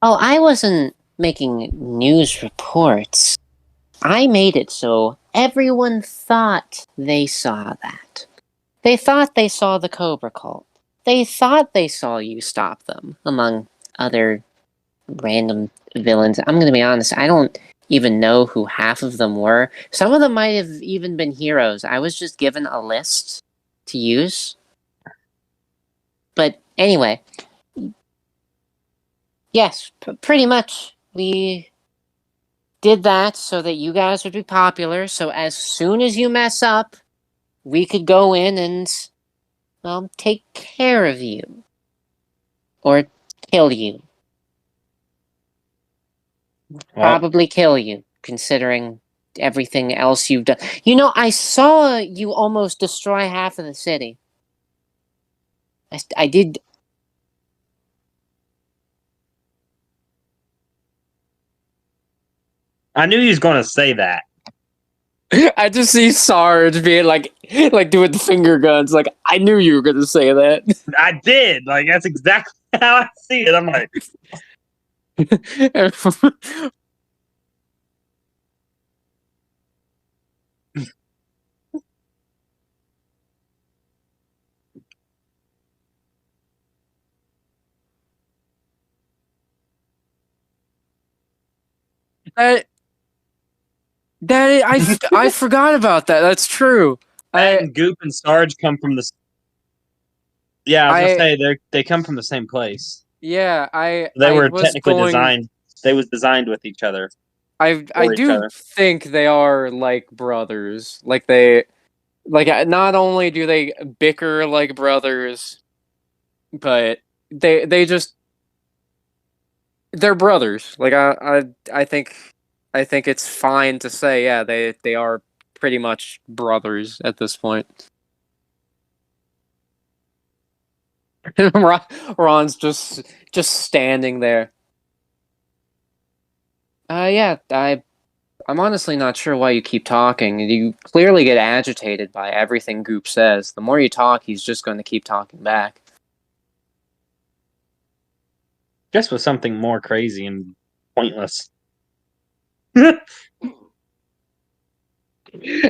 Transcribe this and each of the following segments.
Oh, I wasn't making news reports. I made it so everyone thought they saw that. They thought they saw the Cobra Cult. They thought they saw you stop them, among other random villains. I'm gonna be honest, I don't even know who half of them were. Some of them might have even been heroes. I was just given a list to use. But anyway, yes, pretty much. We did that so that you guys would be popular, so as soon as you mess up, we could go in and, well, take care of you. Or kill you. Well, Probably kill you, considering everything else you've done. You know, I saw you almost destroy half of the city. I did. I knew he was going to say that. I just see Sarge being like doing the finger guns. Like, I knew you were going to say that. I did. Like, that's exactly how I see it. I'm like, I forgot about that. That's true. Matt and Goop and Sarge come from the. Yeah, I was gonna say they come from the same place. Yeah, They were technically designed. They was designed with each other. I do think they are like brothers. Like they, like not only do they bicker like brothers, but they just they're brothers. Like I think it's fine to say, yeah, they are pretty much brothers at this point. Ron's just standing there. Yeah, I'm honestly not sure why you keep talking. You clearly get agitated by everything Goop says. The more you talk, he's just going to keep talking back. Just with something more crazy and pointless.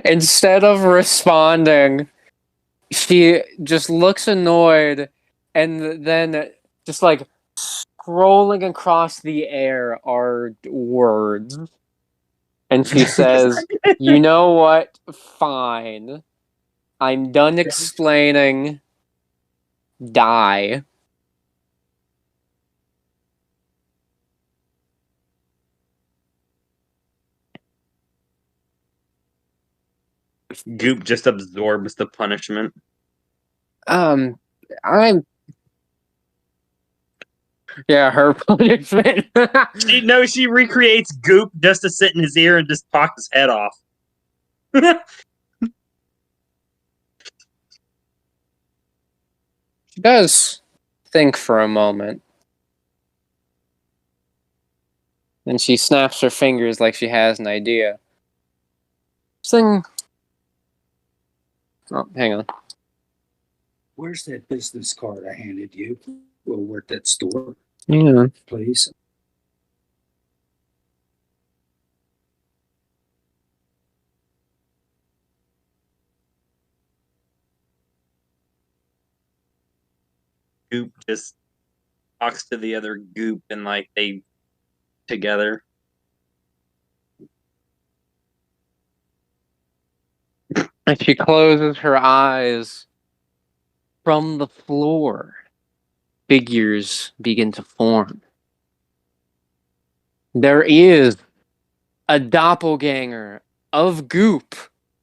Instead of responding, she just looks annoyed, and then just like scrolling across the air are words. And she says, "You know what? Fine. I'm done explaining. Die." Goop just absorbs the punishment. I'm. Yeah, her punishment. She recreates Goop just to sit in his ear and just talk his head off. She does think for a moment. Then she snaps her fingers like she has an idea. Sing. Oh, hang on. Where's that business card I handed you? We'll work that store. Yeah. Please. Goop just talks to the other Goop and like they together. And she closes her eyes. From the floor, figures begin to form. There is a doppelganger of Goop,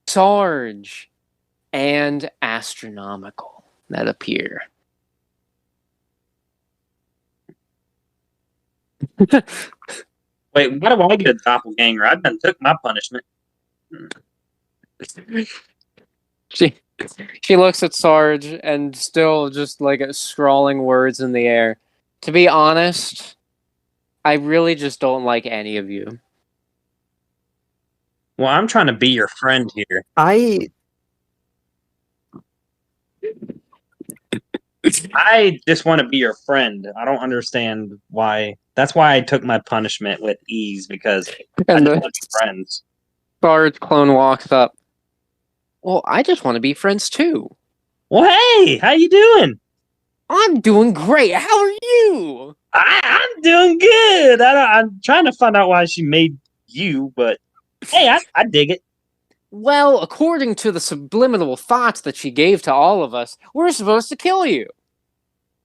Sarge, and Astronomical that appear. Wait, why do I get a doppelganger? I done took my punishment. She looks at Sarge and still just like scrawling words in the air. To be honest, I really just don't like any of you. Well, I'm trying to be your friend here. I just want to be your friend. I don't understand why That's why I took my punishment with ease, because I And just the want to be friends. Sarge clone walks up. Well, I just want to be friends too. Well, hey, how you doing? I'm doing great. How are you? I'm doing good. I'm trying to find out why she made you, but hey, I dig it. Well, according to the subliminal thoughts that she gave to all of us, we're supposed to kill you.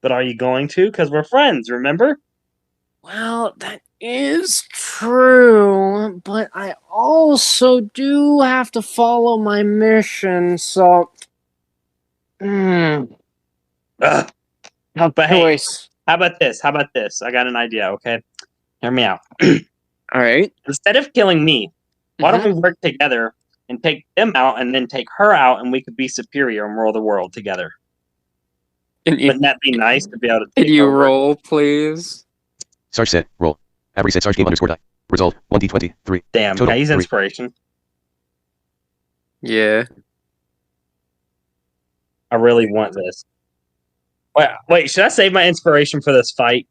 But are you going to? Because we're friends, remember? Well, that is true, but I also do have to follow my mission, so. Ugh. Tough But hey, choice. how about this? How about this? I got an idea, okay? Hear me out. All right. Instead of killing me, why don't we work together and take them out and then take her out, and we could be superior and rule the world together? Can you, Wouldn't that be nice to be able to can take you over? roll, please? Sarge said, roll. Avery said Sarge game underscore die. Result, 1d20, 3. Damn, Total, can I use 3. inspiration? Yeah. I really want this. Wait, should I save my inspiration for this fight?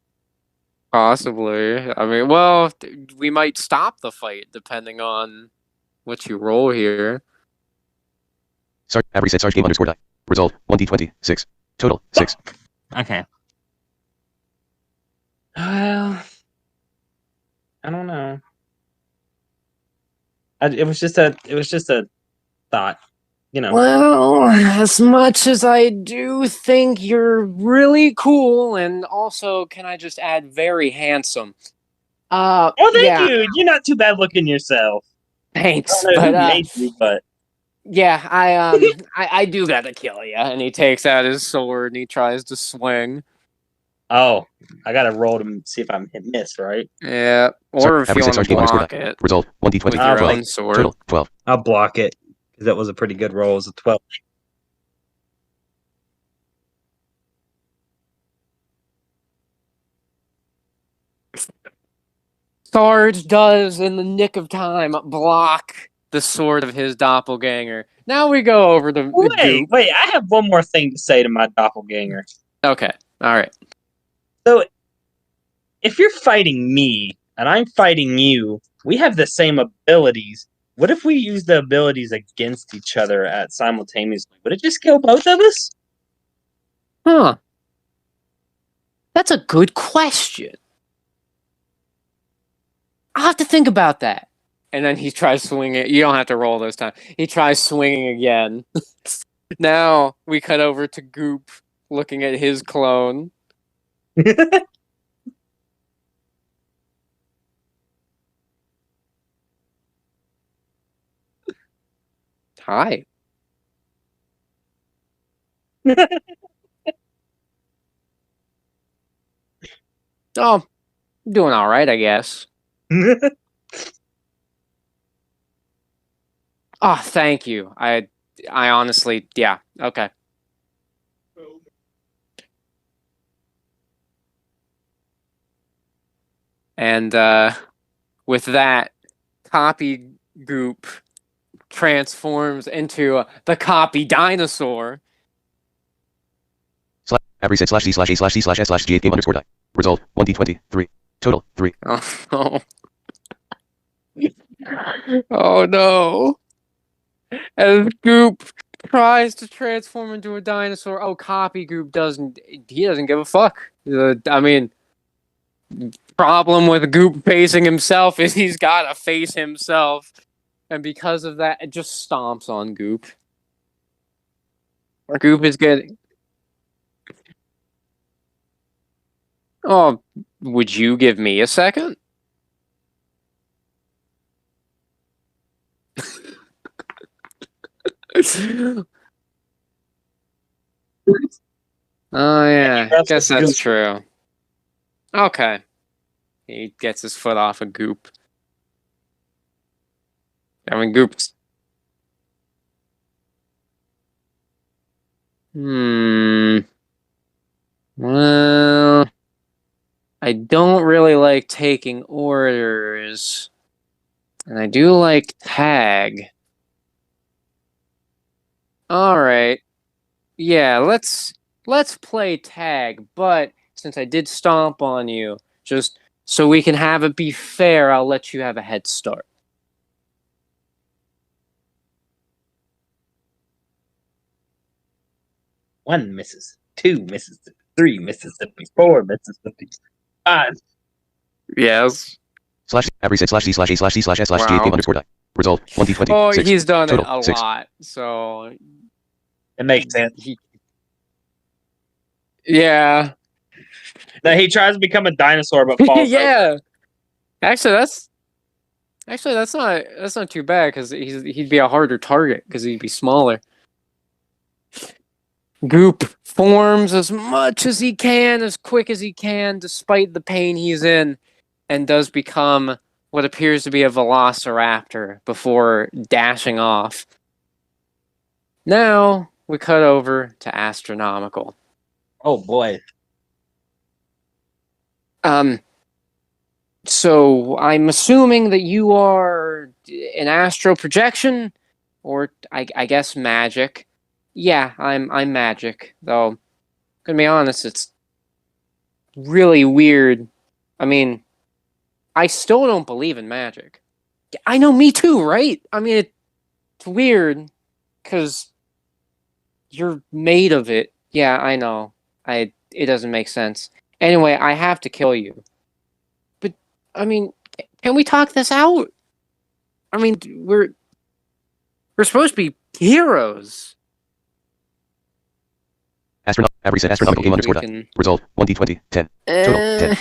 Possibly. I mean, well, we might stop the fight depending on what you roll here. Sarge, Avery said Sarge game underscore die. Result, 1d20, 6. Total, 6. Okay. Well, I don't know. It was just a thought, you know. Well, as much as I do think you're really cool, and also, can I just add, very handsome? Oh, thank Yeah, you. You're not too bad looking yourself. I thanks. don't know But who made you, but yeah, I do gotta kill you. And he takes out his sword and he tries to swing. oh, I gotta roll to see if I'm hit miss, right? Yeah, or Sarge, if Avery you said want Sarge to game underscore block die. it Result, 1d20, with I'll your 12. own sword. Total, 12. I'll block it because that was a pretty good roll. It was a 12. Sarge does, in the nick of time, block the sword of his doppelganger. Now we go over to Goop. Wait, I have one more thing to say to my doppelganger. Okay, all right. So, if you're fighting me and I'm fighting you, we have the same abilities. What if we use the abilities against each other at simultaneously? Would it just kill both of us? Huh. That's a good question. I'll have to think about that. And then he tries swinging. You don't have to roll this time. He tries swinging again. Now we cut over to Goop looking at his clone. Hi. Oh, doing all right, I guess. Oh, thank you. I honestly, yeah, okay. And with that, Copy Goop transforms into the Copy Dinosaur. Avery said slash C slash A slash C slash S slash G8 game underscore die. Result, 1d20, 3. Total, 3. Oh no. Oh no. As Goop tries to transform into a dinosaur, Copy Goop doesn't give a fuck. I mean, problem with Goop facing himself is he's gotta face himself. And because of that, it just stomps on Goop. Goop is getting... Oh, would you give me a second? Oh yeah, I guess that's true. Okay. He gets his foot off of Goop. I mean, Goop's... Well... I don't really like taking orders. And I do like tag. Alright. Yeah, let's play tag, but since I did stomp on you, just so we can have it be fair, I'll let you have a head start. One Mississippi, 2 Mississippi, 3 Mississippi, 4 Mississippi, 5. Yes. Slash every set slash C slash A slash C slash S slash G game underscore die. Result 1D20. Oh, 6. he's done Total, it a 6. lot, so It makes sense. Yeah. That he tries to become a dinosaur but falls over. Yeah. Actually, that's not too bad because he'd be a harder target because he'd be smaller. Goop forms as much as he can, as quick as he can, despite the pain he's in, and does become what appears to be a velociraptor before dashing off. Now we cut over to Astronomical. Oh boy. So I'm assuming that you are an astral projection, or I guess magic. Yeah, I'm magic, though. Gonna be honest, it's really weird. I mean, I still don't believe in magic. I know, me too, right? I mean, it's weird because you're made of it. Yeah, I know. It doesn't make sense. Anyway, I have to kill you. But I mean, can we talk this out? I mean, we're supposed to be heroes. Every set astronomical game underscore die. Result 1D20. 10. Total 10.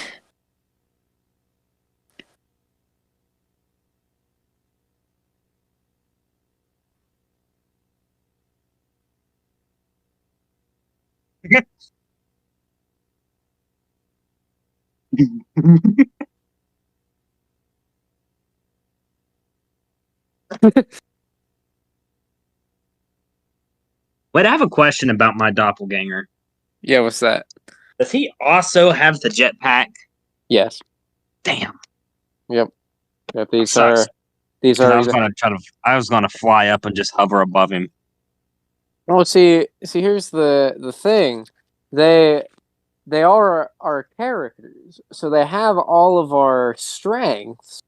Wait, I have a question about my doppelganger. Yeah, what's that? Does he also have the jetpack? Yes. Damn. Yep. These Sucks. are. I was gonna fly up and just hover above him. Oh, see, here's the thing. They are our characters, so they have all of our strengths,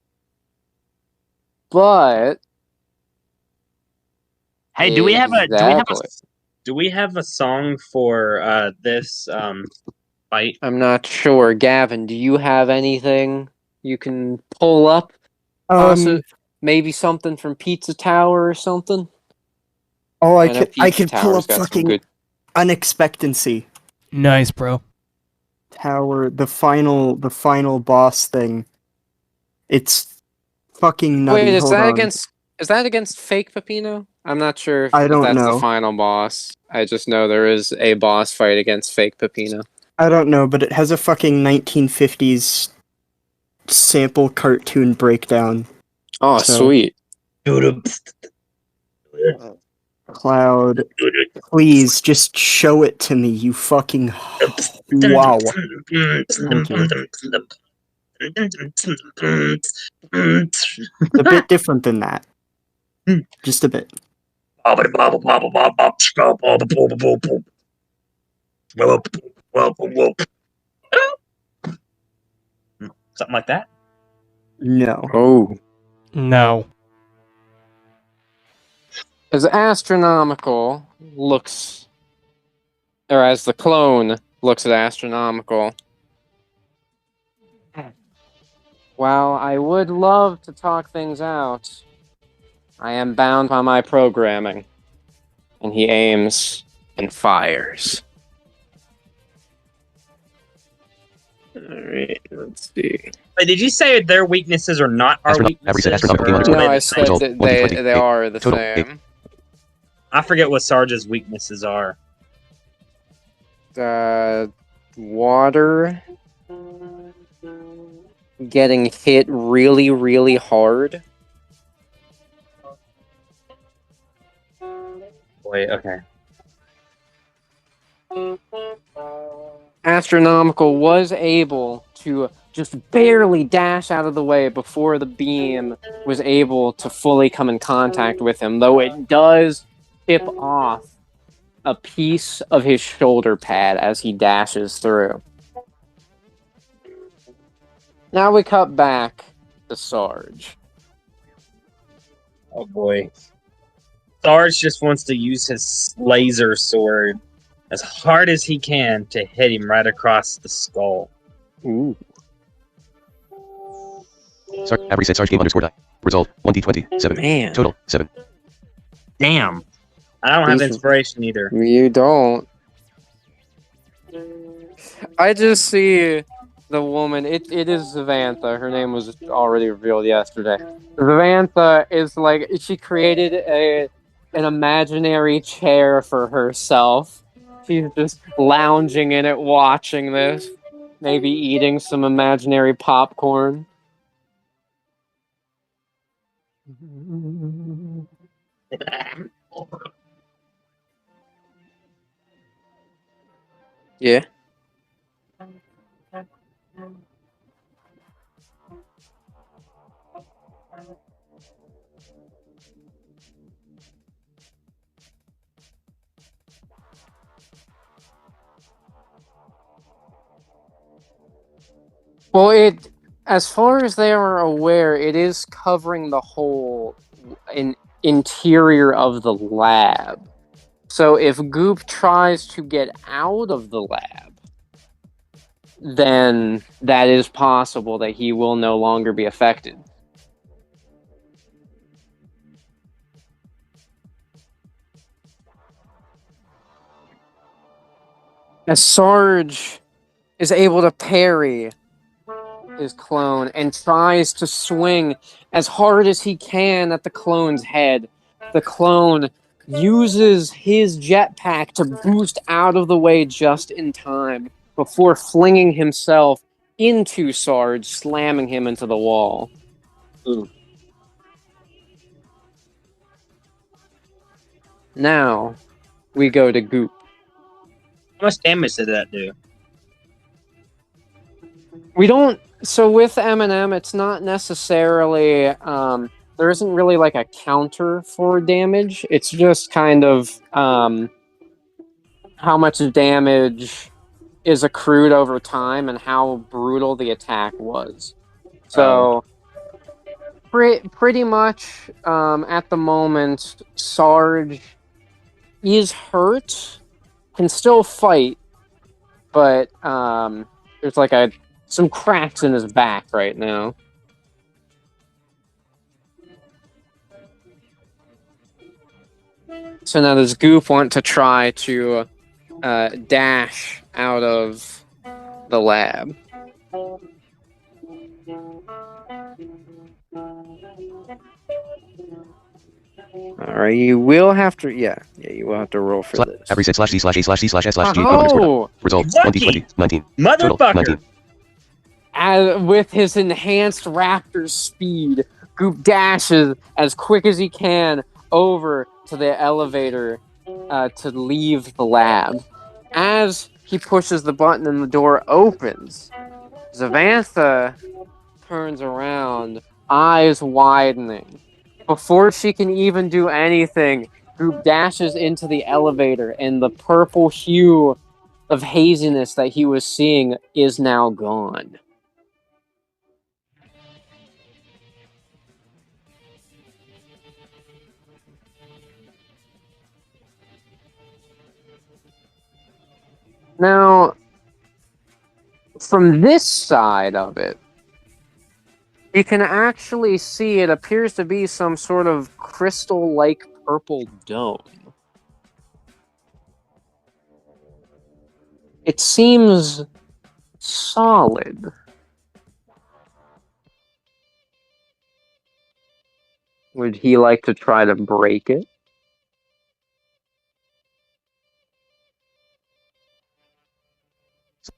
but Hey, do we have a song for this fight? I'm not sure. Gavin, do you have anything you can pull up? Maybe something from Pizza Tower or something? Oh, I know could pull Tower's up got some fucking good- Unexpectancy Nice, bro. Tower, the final boss thing. It's fucking nutty. Wait, is Hold on. is that against Fake Peppino? I'm not sure if I don't that's know. the final boss. I just know there is a boss fight against Fake Peppino. I don't know, but it has a fucking 1950s sample cartoon breakdown. Oh, So- sweet. Cloud, please just show it to me, you fucking wow. Thank you. A bit different than that. Just a bit. Something like that. No. Oh. No. As Astronomical looks, or as the clone looks at Astronomical. While I would love to talk things out, I am bound by my programming. And he aims and fires. Alright, let's see. Wait, did you say their weaknesses are not our Every set weaknesses? astronomical game or underscore No, are they I the same? said that they are the Total same. I forget what Sarge's weaknesses are. Water, getting hit really, really hard. Wait, okay. Astronomical was able to just barely dash out of the way before the beam was able to fully come in contact with him, though it does chip off a piece of his shoulder pad as he dashes through. Now we cut back to Sarge. Oh boy. Sarge just wants to use his laser sword as hard as he can to hit him right across the skull. Ooh. Average set Sarge game underscore die. Result 1d20 7. Man. Total 7. Damn. I don't have inspiration either. You don't. I just see the woman. It is Zavantha. Her name was already revealed yesterday. Zavantha is like, she created an imaginary chair for herself. She's just lounging in it, watching this. Maybe eating some imaginary popcorn. Yeah. Well, as far as they are aware, it is covering the whole interior of the lab. So if Goop tries to get out of the lab, then that is possible that he will no longer be affected. As Sarge is able to parry his clone and tries to swing as hard as he can at the clone's head, the clone uses his jetpack to boost out of the way just in time before flinging himself into Sarge, slamming him into the wall. Ooh. Now, we go to Goop. How much damage did that do? We don't... So with M&M, it's not necessarily... there isn't really like a counter for damage. It's just kind of how much damage is accrued over time and how brutal the attack was. So, pretty much at the moment, Sarge is hurt, can still fight, but there's like some cracks in his back right now. So now does Goop want to try to dash out of the lab? Alright, you will have to, you will have to roll for this. Average set /D/A/C/E/S/G Oh! Result Lucky! 1d20 19. Motherfucker! 19. With his enhanced raptor speed, Goop dashes as quick as he can over to the elevator to leave the lab. As he pushes the button and the door opens, Zavantha turns around, eyes widening. Before she can even do anything, Goop dashes into the elevator, and the purple hue of haziness that he was seeing is now gone. Now, from this side of it, you can actually see it appears to be some sort of crystal-like purple dome. It seems solid. Would he like to try to break it?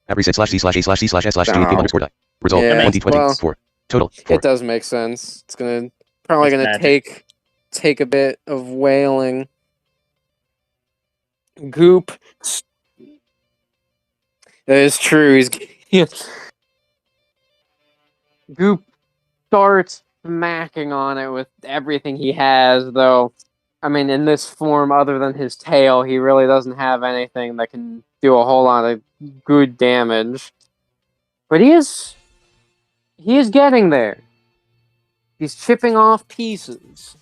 Average set /D/A/C/E/S/G game underscore die. Result Yeah, 1d20 well, 4. Total 4. It does make sense. It's probably It's gonna magic. take a bit of wailing. Goop. That is true. Goop starts smacking on it with everything he has, though. I mean, in this form, other than his tail, he really doesn't have anything that can do a whole lot of good damage. But he is He is getting there. He's chipping off pieces.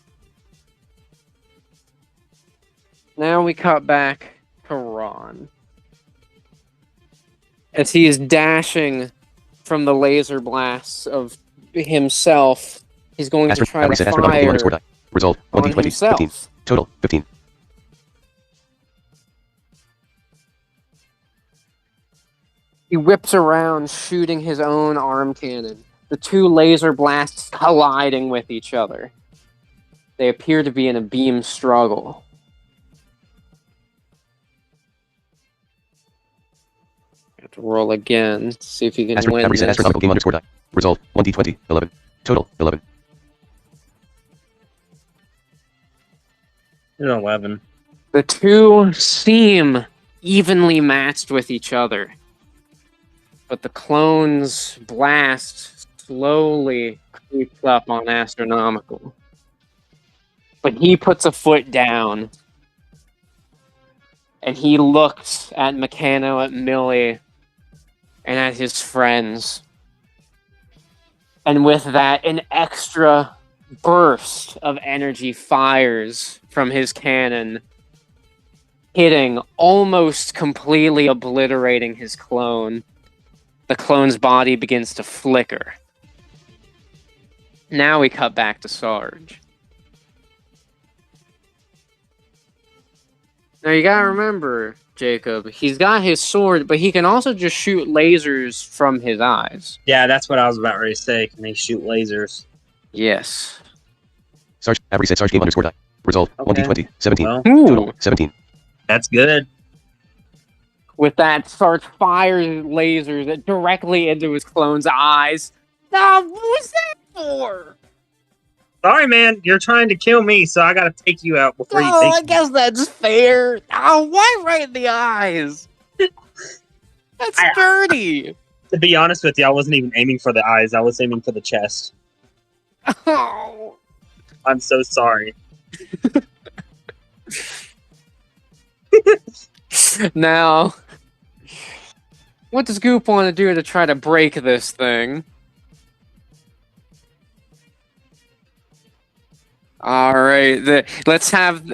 Now we cut back to Ron. As he is dashing from the laser blasts of himself, he's going to try to fire Result on 1d20 15. himself. Total 15. He whips around, shooting his own arm cannon. The two laser blasts colliding with each other. They appear to be in a beam struggle. Have to roll again to see if he can win this. Astronomical game underscore die. Result 1d20 11. Total 11. 11. The two seem evenly matched with each other, but the clone's blast slowly creeps up on Astronomical. But he puts a foot down, and he looks at Meccano, at Millie, and at his friends. And with that, an extra burst of energy fires from his cannon, hitting, almost completely obliterating his clone. The clone's body begins to flicker. Now we cut back to Sarge. Now you gotta remember, Jacob, he's got his sword, but he can also just shoot lasers from his eyes. Yeah, that's what I was about ready to say. Can they shoot lasers? Yes. Sarge, every set Sarge game underscore die. Result Okay. 1d20 17. Well, Total 17. that's good. With that, Sarge fires lasers directly into his clone's eyes. Now, what was that for? Sorry, man. You're trying to kill me, so I gotta take you out before you take I guess that's fair. Oh, why right in the eyes? That's dirty. To be honest with you, I wasn't even aiming for the eyes. I was aiming for the chest. Oh. I'm so sorry. Now, what does Goop want to do to try to break this thing? All right, let's have.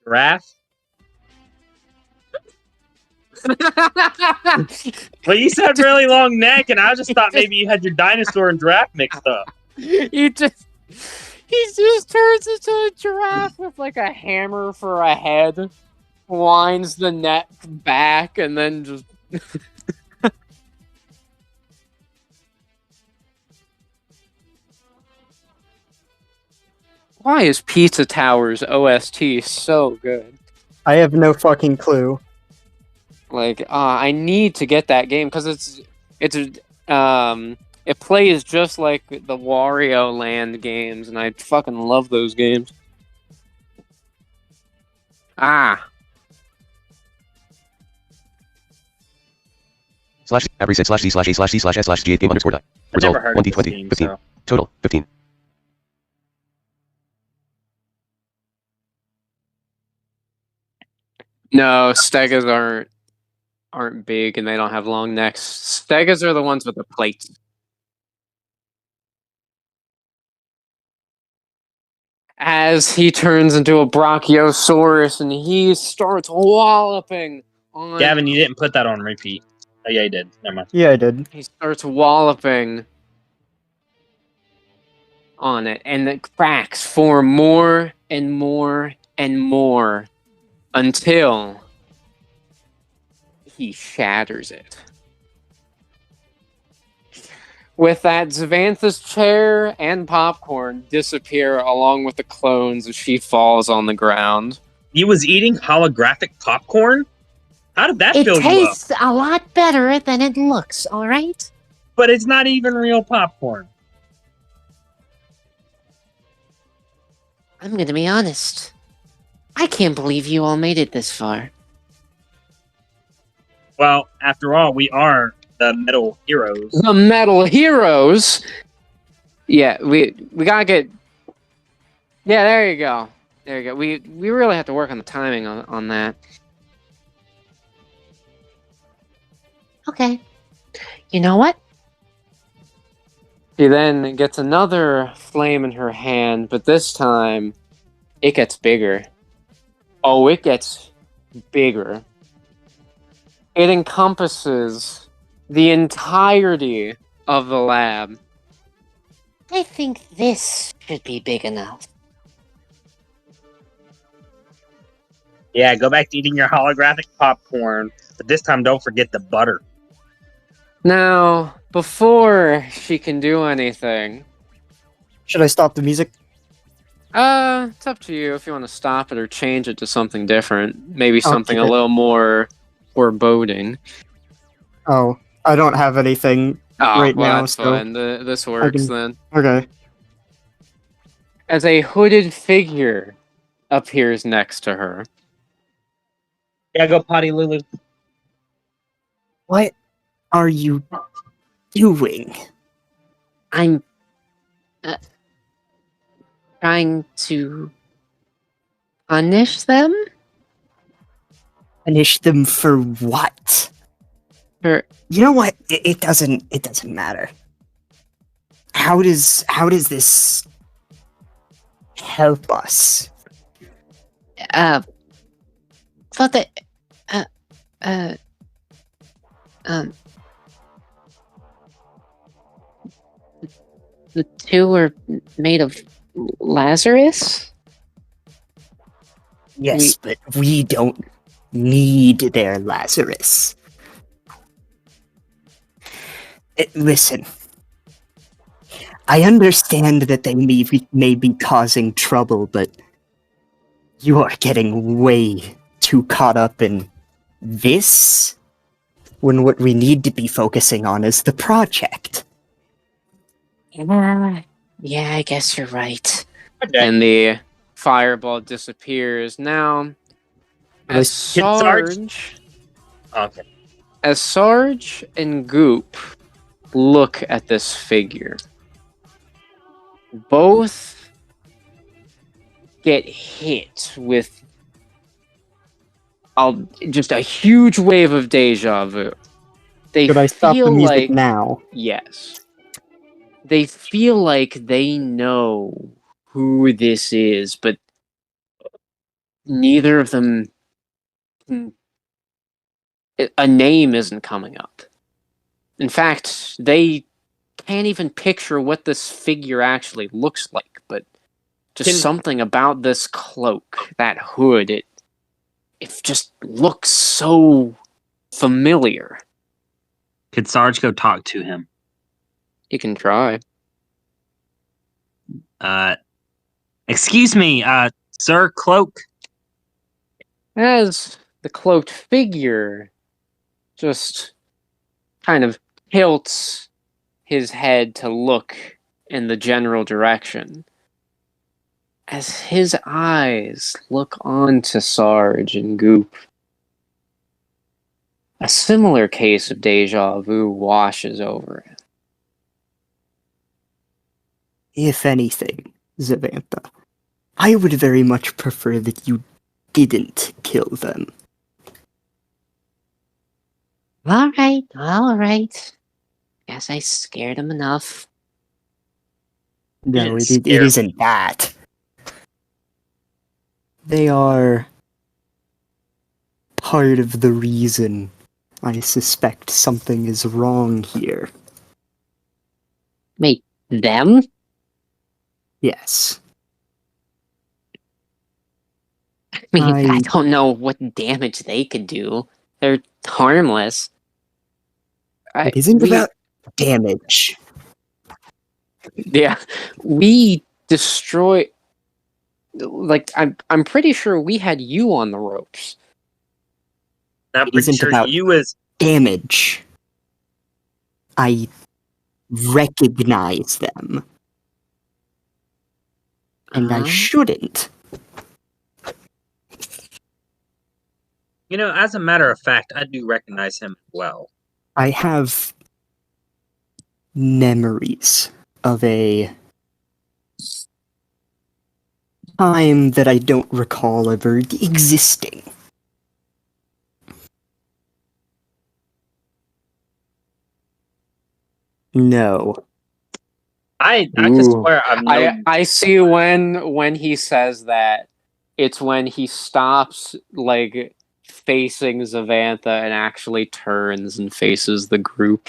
Giraffe? Well, you said really long neck, and I just thought maybe you had your dinosaur and giraffe mixed up. He just turns into a giraffe with like a hammer for a head, winds the neck back, and then just. Why is Pizza Tower's OST so good? I have no fucking clue. Like, I need to get that game because it plays just like the Wario Land games, and I fucking love those games. Slash every set slash d slash a slash c slash s slash g8 game underscore die. Result 1d20 15. So. Total 15. No, Stegas aren't big and they don't have long necks. Stegas are the ones with the plates. As he turns into a Brachiosaurus and he starts walloping on. Gavin, you didn't put that on repeat. Oh, yeah, you did. Never mind. Yeah, I did. He starts walloping on it, and the cracks form more and more and more until he shatters it. With that, Zavantha's chair and popcorn disappear along with the clones as she falls on the ground. You was eating holographic popcorn? How did that fill you up? It tastes a lot better than it looks, alright? But it's not even real popcorn. I'm gonna be honest. I can't believe you all made it this far. Well, after all, we are the metal heroes. The metal heroes? Yeah, we gotta get... Yeah, there you go. There you go. We really have to work on the timing on that. Okay. You know what? She then gets another flame in her hand, but this time it gets bigger. Oh, it gets bigger. It encompasses the entirety of the lab. I think this should be big enough. Yeah, go back to eating your holographic popcorn, but this time don't forget the butter. Now, before she can do anything, Should I stop the music? it's up to you if you want to stop it or change it to something different. Maybe I'll something keep a it. little more foreboding. Oh, I don't have anything Oh, right well, now, that's so fine. This works then. Okay. As a hooded figure appears next to her. Yeah, go potty, Lulu. What are you doing? I'm trying to punish them Punish them for what? for You know what? It doesn't matter. How does this help us? thought that uh um the two were made of Lazarus? Yes, but we don't need their Lazarus. Listen, I understand that they may be causing trouble, but you are getting way too caught up in this when what we need to be focusing on is the project. Yeah, I guess you're right. And the fireball disappears. Now, as Sarge, Okay. as Sarge and Goop look at this figure, both get hit with just a huge wave of deja vu. They Should I stop the feel music like now? yes. They feel like they know who this is, but neither of them. A name isn't coming up. In fact, they can't even picture what this figure actually looks like, but just something about this cloak, that hood, it just looks so familiar. Could Sarge go talk to him? You can try. Excuse me, Sir Cloak. As the cloaked figure just kind of tilts his head to look in the general direction, as his eyes look onto Sarge and Goop, a similar case of deja vu washes over him. If anything, Zavantha, I would very much prefer that you didn't kill them. All right. Guess I scared him enough. No, it isn't that. They are part of the reason I suspect something is wrong here. Wait, them? Yes. I mean, I don't know what damage they could do. They're harmless. It isn't about damage. Yeah, we destroy. Like I'm pretty sure we had you on the ropes. I'm It pretty isn't sure about you as damage. I recognize them. And I shouldn't. You know, as a matter of fact, I do recognize him well. I have memories of a time that I don't recall ever existing. No. I could Ooh. swear I've known. I see when he says that, it's when he stops like facing Zavantha and actually turns and faces the group.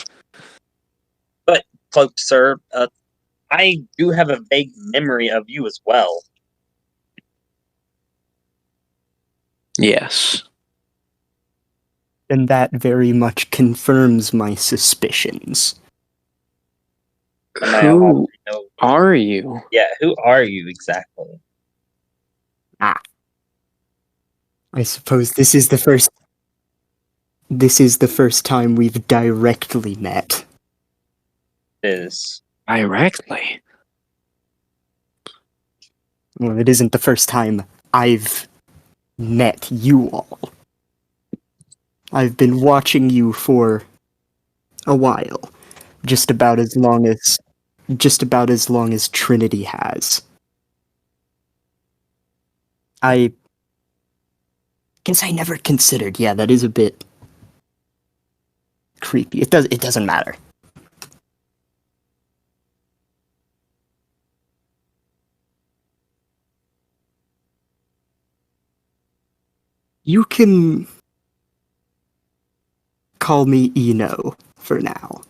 But, cloaked sir, I do have a vague memory of you as well. Yes. And that very much confirms my suspicions. And I Who already know. are you? Yeah, who are you exactly? I suppose this is the first time we've directly met. Is Directly. Well, it isn't the first time I've met you all. I've been watching you for a while. Just about as long as Trinity has. I guess I never considered. Yeah, that is a bit creepy. It doesn't matter. You can call me Eno for now.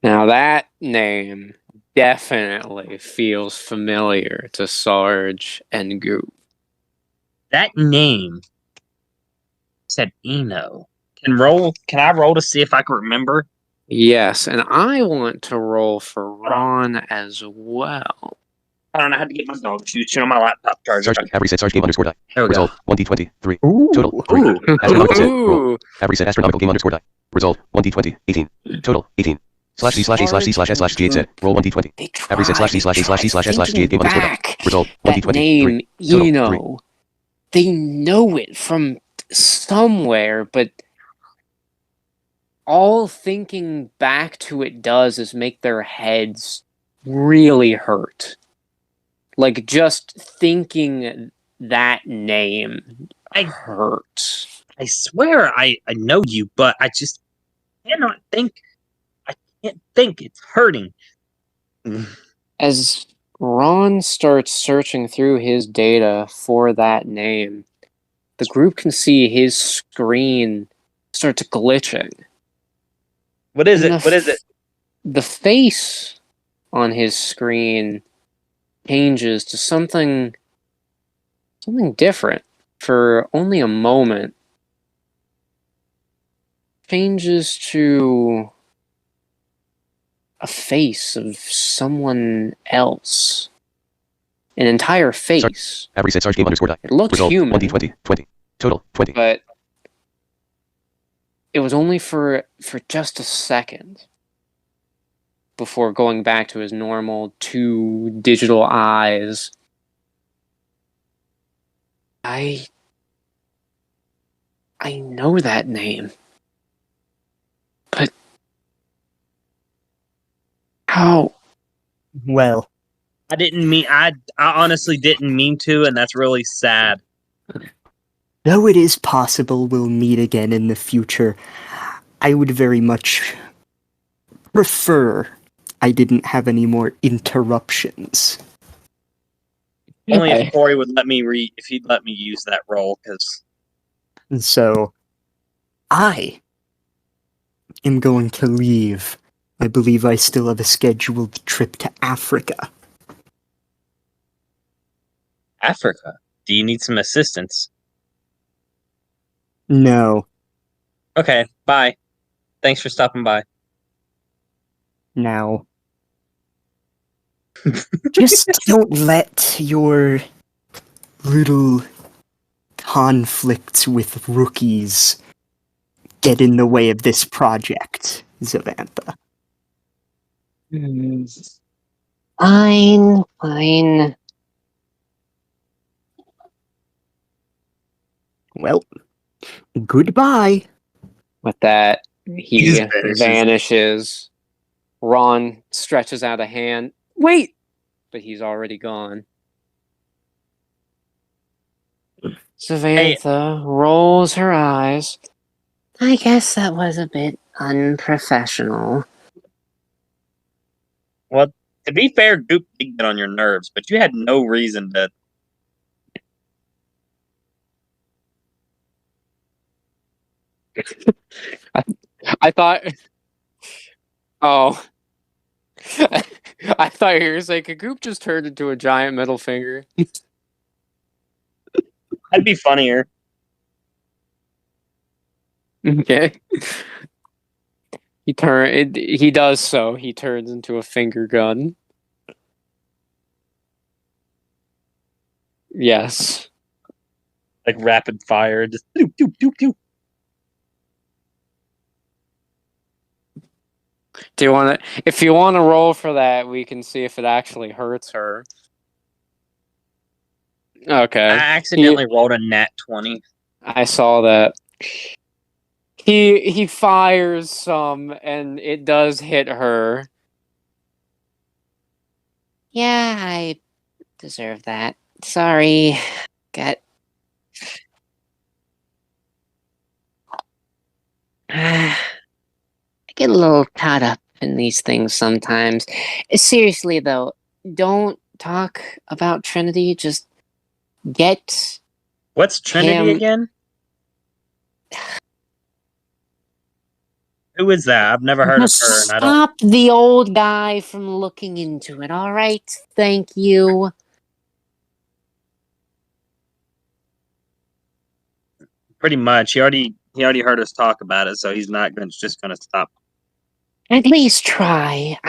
Now that name definitely feels familiar to Sarge and Goop. that name said Eno? Can I roll to see if I can remember? Yes, and I want to roll for Ron as well. I don't know how to get my dog shoes on my laptop charger. Sarge, have reset Sarge game underscore die. There we Result, go. 1d20, 3. Ooh. Total, 3. Ooh. Astronomical set, roll. Ooh. Have reset astronomical game underscore die. Result, 1d20, 18. Total, 18. Slash D slash E slash D slash S slash G8 set. Roll 1d20. They Have reset slash D slash E slash D slash S slash G8 game underscore die. back. Result, That 1d20, name, 3. Total, you 3. know, they know it from somewhere, but all thinking back to it does is make their heads really hurt. Like, just thinking that name hurts. I swear I know you, but I just cannot think. I can't think. It's hurting. As Ron starts searching through his data for that name, the group can see his screen starts glitching. What is And it? What is it? The face on his screen changes to something different for only a moment. Changes to a face of someone else. An entire face. Have reset Sarge game underscore die. It looked Result, human, 1d20, 20. Total, 20. but it was only for just a second before going back to his normal 2 digital eyes. I know that name. But how? Well, I didn't mean. I honestly didn't mean to, and that's really sad. though it is possible we'll meet again in the future, I would very much prefer I didn't have any more interruptions. Only Okay. if Corey would let me if he'd let me use that role, because And so, I am going to leave. I believe I still have a scheduled trip to Africa. Africa. Do you need some assistance? No, Okay, bye. Thanks for stopping by. now. Just don't let your little conflicts with rookies get in the way of this project, Zavantha. Fine, fine. Well, goodbye. With that, he He just vanishes. vanishes. Ron stretches out a hand. Wait! But he's already gone. Savantha rolls her eyes. I guess that was a bit unprofessional. Well, to be fair, Goop did get on your nerves, but you had no reason to. I thought. Oh. I thought you were saying Goop just turned into a giant middle finger. That'd be funnier. Okay. He does so. He turns into a finger gun. Yes. Like rapid fire. Just doop, doop, doop, doop. Do you want to? If you want to roll for that, we can see if it actually hurts her. Okay. I accidentally rolled a nat 20. I saw that. He fires some, and it does hit her. Yeah, I deserve that. Sorry. Got. I get a little caught up in these things sometimes. Seriously, though, don't talk about Trinity. Just get What's Trinity him. again? Who is that? I've never heard of Just her, and I don't. stop the old guy from looking into it, all right? Thank you. Pretty much. He already heard us talk about it, so he's not just gonna stop. At least try.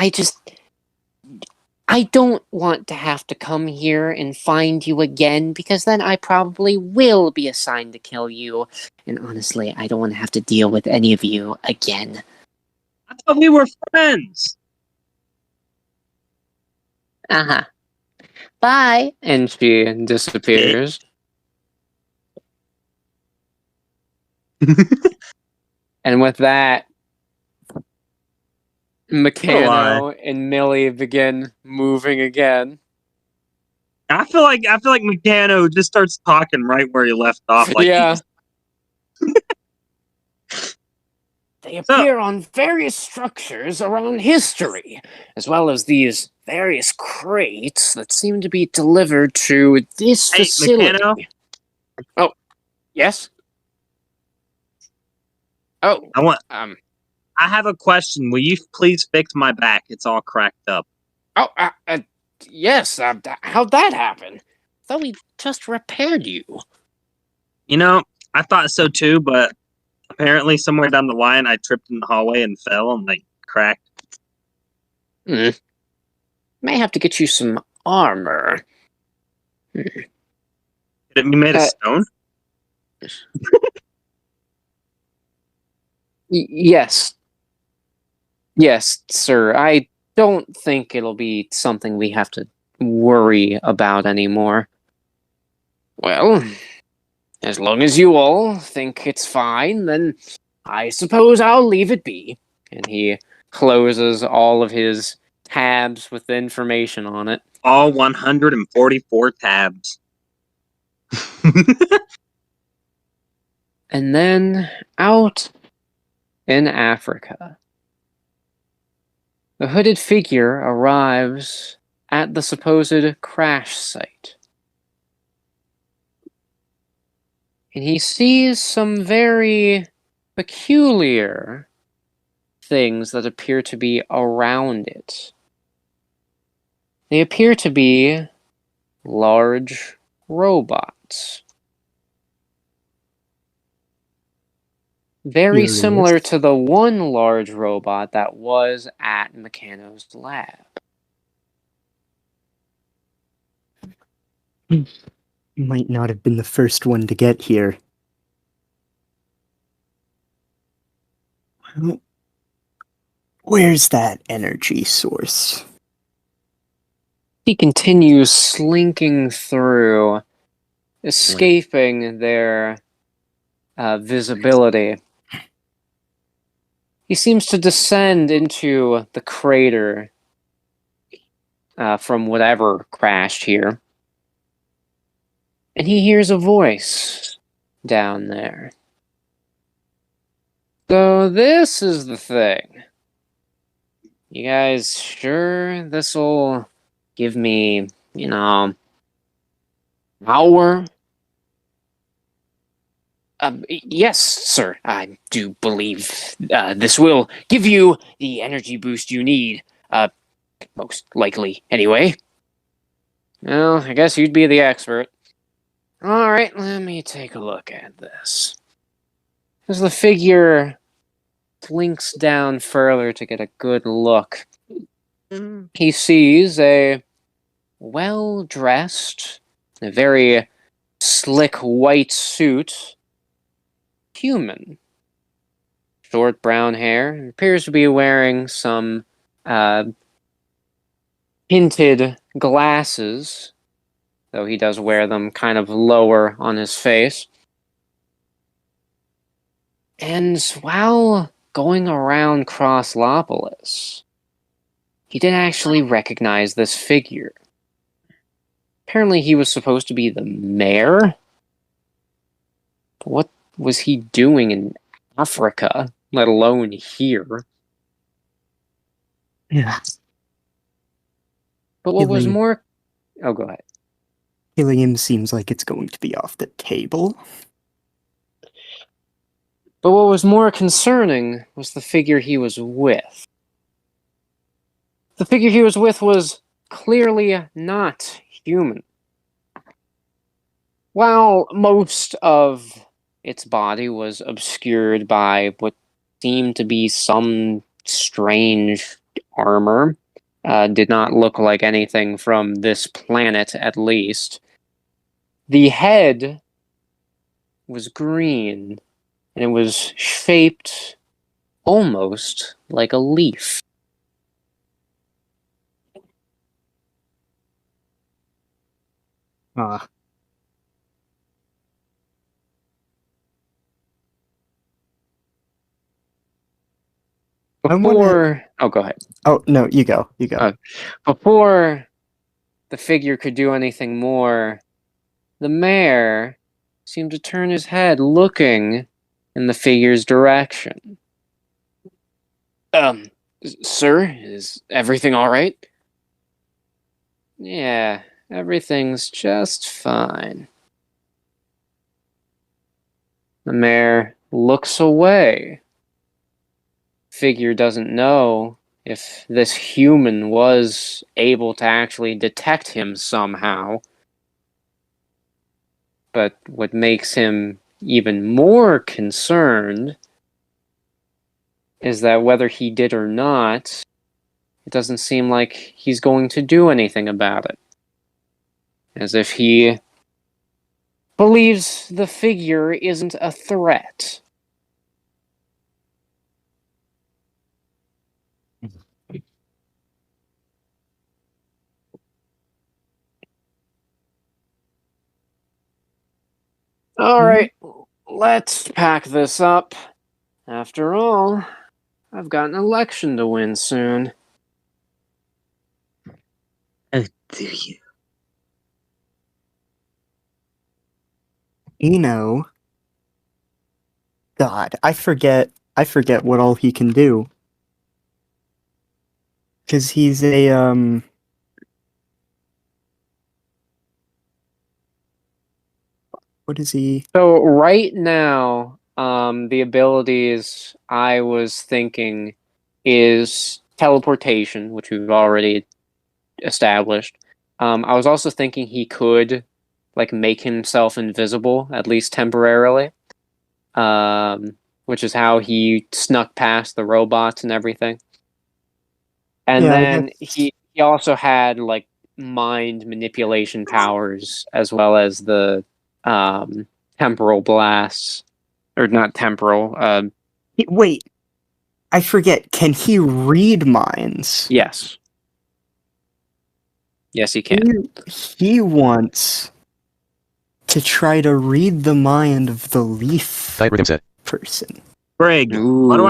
I don't want to have to come here and find you again, because then I probably will be assigned to kill you. And honestly, I don't want to have to deal with any of you again. I thought we were friends. Uh-huh. Bye. And she disappears. And with that, Meccano and Millie begin moving again. I feel like Meccano just starts talking right where he left off. Like Yeah. They appear on various structures around history, as well as these various crates that seem to be delivered to this facility. Meccano? Oh, yes? Oh, I have a question. Will you please fix my back? It's all cracked up. Oh, yes. How'd that happen? Thought we just repaired you. You know, I thought so too, but apparently somewhere down the line I tripped in the hallway and fell and cracked. May have to get you some armor. Could it be made of stone? Yes. Yes, sir. I don't think it'll be something we have to worry about anymore. Well, as long as you all think it's fine, then I suppose I'll leave it be. And he closes all of his tabs with information on it. All 144 tabs. And then out in Africa, the hooded figure arrives at the supposed crash site. And he sees some very peculiar things that appear to be around it. They appear to be large robots. Very similar to the one large robot that was at Meccano's lab. Might not have been the first one to get here. Well, where's that energy source? He continues slinking through, escaping their visibility. He seems to descend into the crater from whatever crashed here. And he hears a voice down there. So this is the thing. You guys sure this'll give me, hour? Yes, sir. I do believe this will give you the energy boost you need. Most likely, anyway. Well, I guess you'd be the expert. Alright, let me take a look at this. As the figure blinks down further to get a good look, he sees a well-dressed, a very slick white suit human. Short brown hair, appears to be wearing some tinted glasses, though he does wear them kind of lower on his face. And while going around Crosslopolis, he did actually recognize this figure. Apparently he was supposed to be the mayor? But what was he doing in Africa, let alone here? Yeah. But what was Killing- more... Oh, go ahead. Killing him seems like it's going to be off the table. But what was more concerning was the figure he was with. The figure he was with was clearly not human. While most of its body was obscured by what seemed to be some strange armor, did not look like anything from this planet at least. The head was green, and it was shaped almost like a leaf. Ah. Oh, go ahead. Oh, no, you go. You go. Before the figure could do anything more, the mayor seemed to turn his head, looking in the figure's direction. Sir, is everything all right? Yeah, everything's just fine. The mayor looks away. Figure doesn't know if this human was able to actually detect him somehow. But what makes him even more concerned is that whether he did or not, it doesn't seem like he's going to do anything about it. As if he believes the figure isn't a threat. Alright, let's pack this up. After all, I've got an election to win soon. Oh, do you? God, I forget what all he can do. Because he's a, what is he? So right now, the abilities I was thinking is teleportation, which we've already established. I was also thinking he could, make himself invisible, at least temporarily. Which is how he snuck past the robots and everything. And Yeah, I then he also had, mind manipulation powers, as well as the temporal blasts, or not temporal. Wait, I forget. Can he read minds? Yes, he can. He wants to try to read the mind of the leaf Type rhythm set. person. Greg, Ooh. why do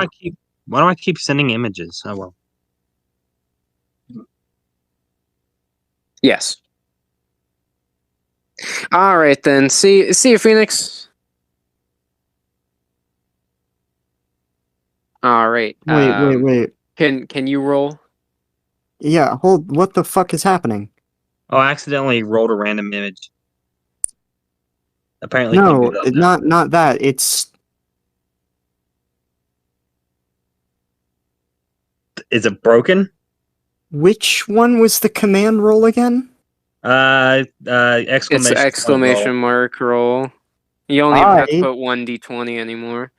I keep sending images? Oh well. Yes. All right then. See you, Phoenix. All right. Wait. Can you roll? Yeah, hold. What the fuck is happening? Oh, I accidentally rolled a random image. Apparently, you can No, do that now. not that. It's Is it broken? which one was the command roll again? It's Exclamation point roll. mark roll. You don't even have to I- put 1d20 anymore.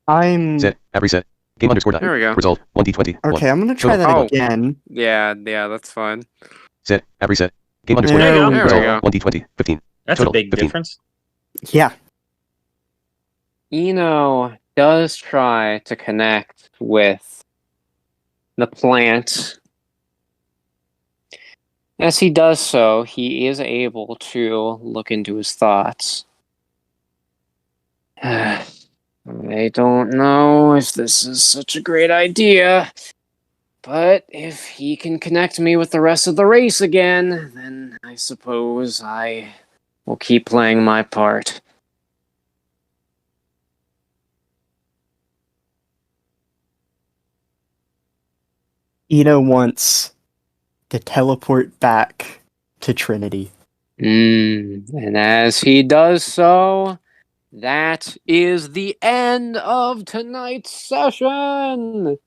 I'm Set. App reset. Game underscore die. There we go. Result 1d20. okay. I'm gonna try that Oh. again. Yeah, that's fine. Set. App reset. Game underscore There die. we There we Result go. 1d20. 15. That's Total, a big 15. difference. Yeah. Eno does try to connect with the plant. As he does so, he is able to look into his thoughts. I don't know if this is such a great idea, but if he can connect me with the rest of the race again, then I suppose I will keep playing my part. Eno wants to teleport back to Trinity. And as he does so, that is the end of tonight's session.